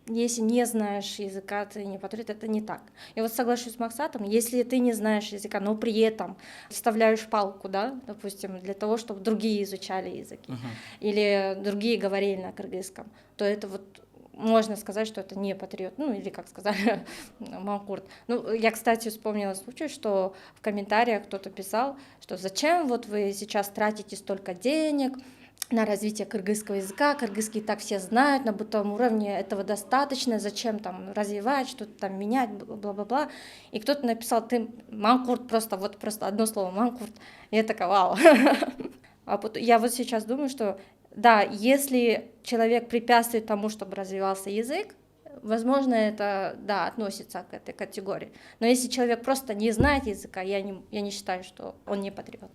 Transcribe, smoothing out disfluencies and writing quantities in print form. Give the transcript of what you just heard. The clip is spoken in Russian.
если не знаешь языка, ты не патриот, это не так. И вот соглашусь с Максатом, если ты не знаешь языка, но при этом вставляешь палку, да, допустим, для того, чтобы другие изучали языки Мгм. или другие говорили на кыргызском, то это вот можно сказать, что это не патриот, ну или как сказали, манкурт. Ну, я, кстати, вспомнила случай, что в комментариях кто-то писал, что зачем вот вы сейчас тратите столько денег на развитие кыргызского языка, кыргызский и так все знают, на бытовом уровне этого достаточно, зачем там развивать, что-то там менять, бла-бла-бла. И кто-то написал, ты манкурт, просто вот просто одно слово манкурт. И я такая, вау. Я вот сейчас думаю, что да, если человек препятствует тому, чтобы развивался язык, возможно, это, да, относится к этой категории. Но если человек просто не знает языка, я не считаю, что он не патриот.